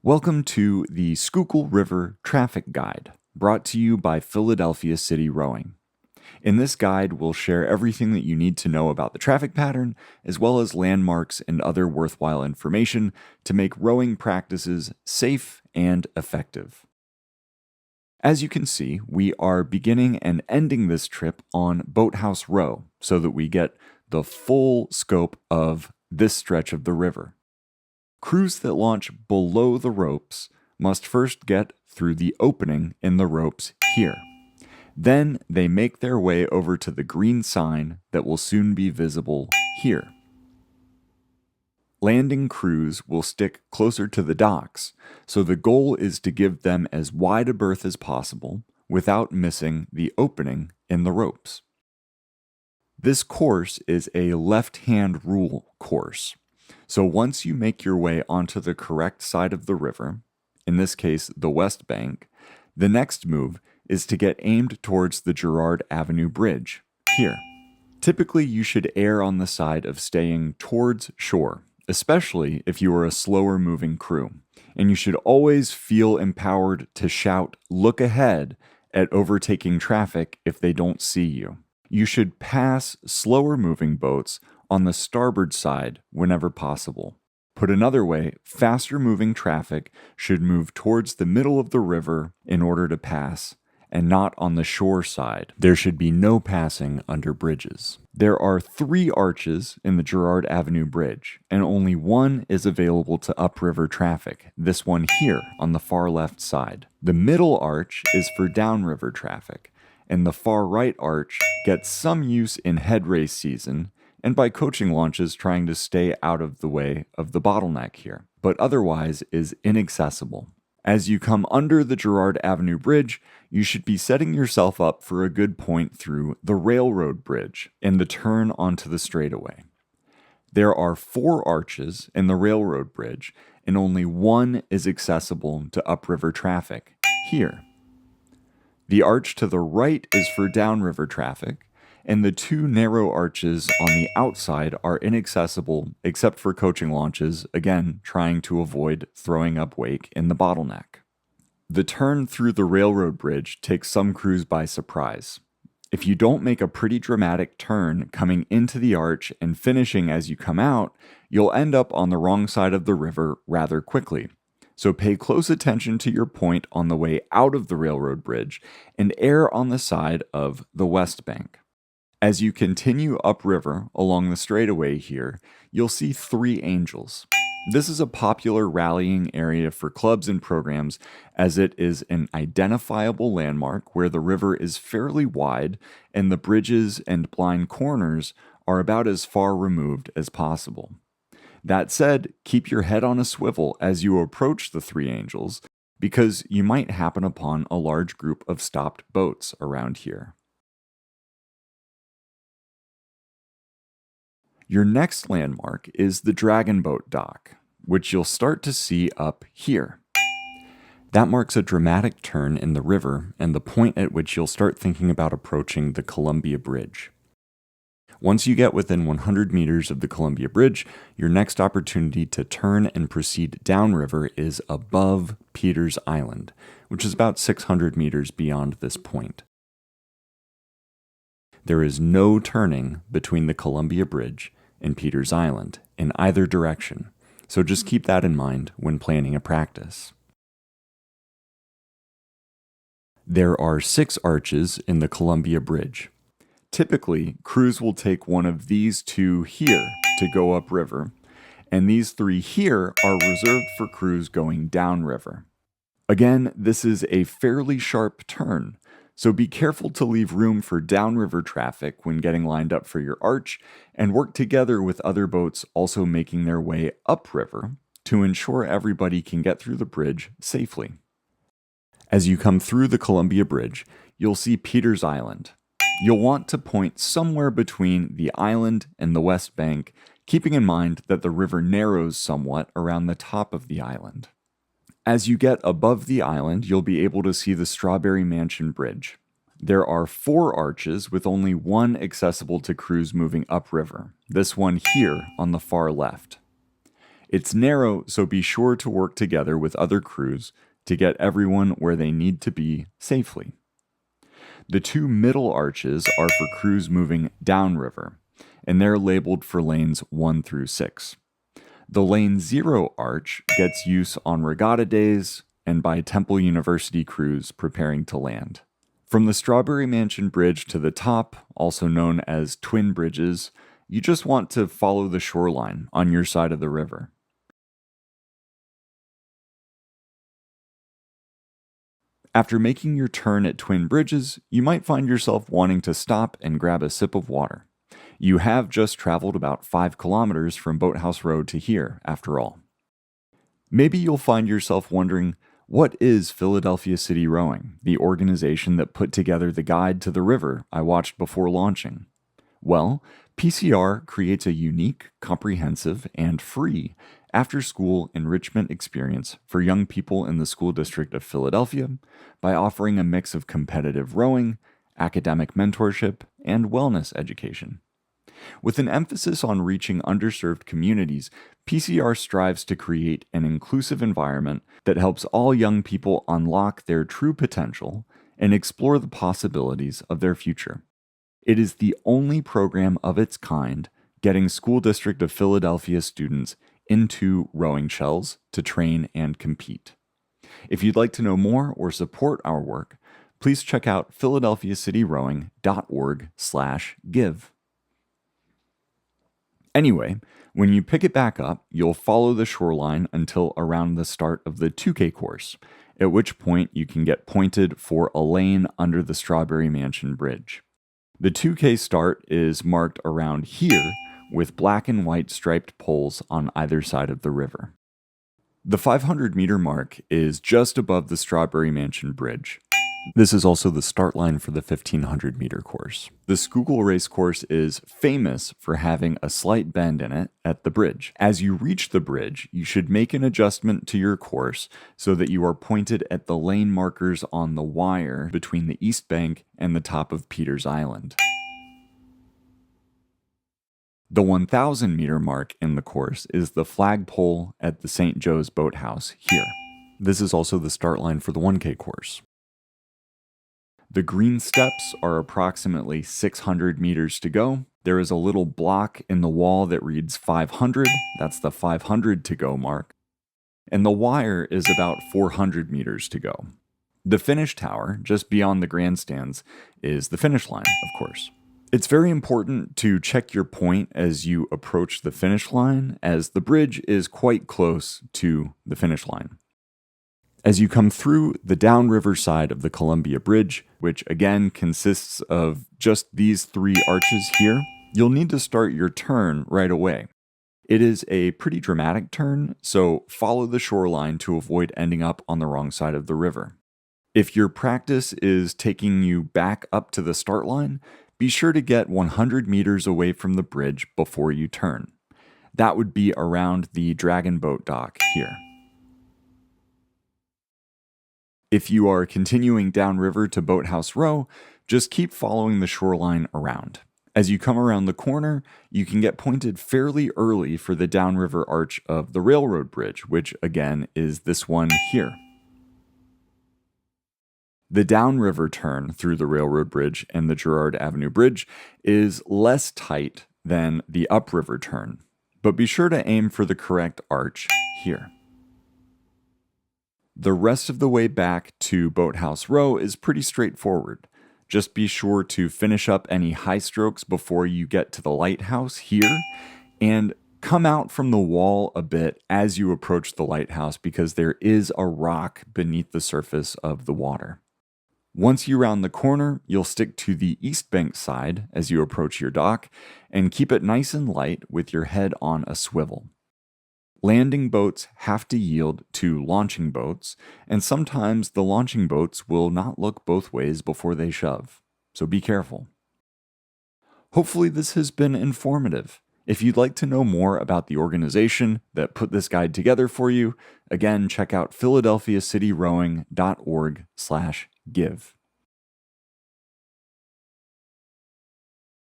Welcome to the Schuylkill River Traffic Guide, brought to you by Philadelphia City Rowing. In this guide, we'll share everything that you need to know about the traffic pattern, as well as landmarks and other worthwhile information to make rowing practices safe and effective. As you can see, we are beginning and ending this trip on Boathouse Row so that we get the full scope of this stretch of the river. Crews that launch below the ropes must first get through the opening in the ropes here. Then they make their way over to the green sign that will soon be visible here. Landing crews will stick closer to the docks, so the goal is to give them as wide a berth as possible without missing the opening in the ropes. This course is a left-hand rule course. So once you make your way onto the correct side of the river, in this case the west bank, the next move is to get aimed towards the Girard Avenue Bridge, here. Typically you should err on the side of staying towards shore, especially if you are a slower moving crew, and you should always feel empowered to shout, "Look ahead," at overtaking traffic if they don't see you. You should pass slower moving boats on the starboard side whenever possible. Put another way, faster moving traffic should move towards the middle of the river in order to pass, and not on the shore side. There should be no passing under bridges. There are 3 arches in the Girard Avenue Bridge, and only one is available to upriver traffic, this one here on the far left side. The middle arch is for downriver traffic, and the far right arch gets some use in head race season and by coaching launches trying to stay out of the way of the bottleneck here, but otherwise is inaccessible. As you come under the Girard Avenue Bridge, you should be setting yourself up for a good point through the railroad bridge and the turn onto the straightaway. There are 4 arches in the railroad bridge, and only one is accessible to upriver traffic, here. The arch to the right is for downriver traffic, and the 2 narrow arches on the outside are inaccessible except for coaching launches, again trying to avoid throwing up wake in the bottleneck. The turn through the railroad bridge takes some crews by surprise. If you don't make a pretty dramatic turn coming into the arch and finishing as you come out, you'll end up on the wrong side of the river rather quickly. So pay close attention to your point on the way out of the railroad bridge and err on the side of the west bank. As you continue upriver along the straightaway here, you'll see 3 angels. This is a popular rallying area for clubs and programs as it is an identifiable landmark where the river is fairly wide and the bridges and blind corners are about as far removed as possible. That said, keep your head on a swivel as you approach the 3 angels because you might happen upon a large group of stopped boats around here. Your next landmark is the Dragon Boat Dock, which you'll start to see up here. That marks a dramatic turn in the river and the point at which you'll start thinking about approaching the Columbia Bridge. Once you get within 100 meters of the Columbia Bridge, your next opportunity to turn and proceed downriver is above Peters Island, which is about 600 meters beyond this point. There is no turning between the Columbia Bridge and Peters Island in either direction, so just keep that in mind when planning a practice. There are 6 arches in the Columbia Bridge. Typically, crews will take one of these 2 here to go upriver, and these 3 here are reserved for crews going downriver. Again, this is a fairly sharp turn, so be careful to leave room for downriver traffic when getting lined up for your arch, and work together with other boats also making their way upriver to ensure everybody can get through the bridge safely. As you come through the Columbia Bridge, you'll see Peters Island. You'll want to point somewhere between the island and the west bank, keeping in mind that the river narrows somewhat around the top of the island. As you get above the island, you'll be able to see the Strawberry Mansion Bridge. There are 4 arches with only one accessible to crews moving upriver, this one here on the far left. It's narrow, so be sure to work together with other crews to get everyone where they need to be safely. The two middle arches are for crews moving downriver, and they're labeled for lanes 1 through 6. The lane 0 arch gets use on regatta days and by Temple University crews preparing to land. From the Strawberry Mansion Bridge to the top, also known as Twin Bridges, you just want to follow the shoreline on your side of the river. After making your turn at Twin Bridges, you might find yourself wanting to stop and grab a sip of water. You have just traveled about 5 kilometers from Boathouse Road to here, after all. Maybe you'll find yourself wondering, what is Philadelphia City Rowing, the organization that put together the guide to the river I watched before launching? Well, PCR creates a unique, comprehensive, and free after-school enrichment experience for young people in the school district of Philadelphia by offering a mix of competitive rowing, academic mentorship, and wellness education. With an emphasis on reaching underserved communities, PCR strives to create an inclusive environment that helps all young people unlock their true potential and explore the possibilities of their future. It is the only program of its kind getting School District of Philadelphia students into rowing shells to train and compete. If you'd like to know more or support our work, please check out philadelphiacityrowing.org/give. Anyway, when you pick it back up, you'll follow the shoreline until around the start of the 2K course, at which point you can get pointed for a lane under the Strawberry Mansion Bridge. The 2K start is marked around here with black and white striped poles on either side of the river. The 500-meter mark is just above the Strawberry Mansion Bridge. This is also the start line for the 1500-meter course. The Schuylkill race course is famous for having a slight bend in it at the bridge. As you reach the bridge, you should make an adjustment to your course so that you are pointed at the lane markers on the wire between the east bank and the top of Peters Island. The 1,000-meter mark in the course is the flagpole at the St. Joe's Boathouse here. This is also the start line for the 1K course. The green steps are approximately 600 meters to go. There is a little block in the wall that reads 500. That's the 500 to go mark. And the wire is about 400 meters to go. The finish tower, just beyond the grandstands, is the finish line, of course. It's very important to check your point as you approach the finish line, as the bridge is quite close to the finish line. As you come through the downriver side of the Columbia Bridge, which again consists of just these 3 arches here, you'll need to start your turn right away. It is a pretty dramatic turn, so follow the shoreline to avoid ending up on the wrong side of the river. If your practice is taking you back up to the start line, be sure to get 100 meters away from the bridge before you turn. That would be around the Dragon Boat dock here. If you are continuing downriver to Boathouse Row, just keep following the shoreline around. As you come around the corner, you can get pointed fairly early for the downriver arch of the railroad bridge, which again is this one here. The downriver turn through the railroad bridge and the Girard Avenue Bridge is less tight than the upriver turn, but be sure to aim for the correct arch here. The rest of the way back to Boathouse Row is pretty straightforward. Just be sure to finish up any high strokes before you get to the lighthouse here, and come out from the wall a bit as you approach the lighthouse because there is a rock beneath the surface of the water. Once you round the corner, you'll stick to the east bank side as you approach your dock, and keep it nice and light with your head on a swivel. Landing boats have to yield to launching boats, and sometimes the launching boats will not look both ways before they shove, so be careful. Hopefully this has been informative. If you'd like to know more about the organization that put this guide together for you, again, check out philadelphiacityrowing.org/give.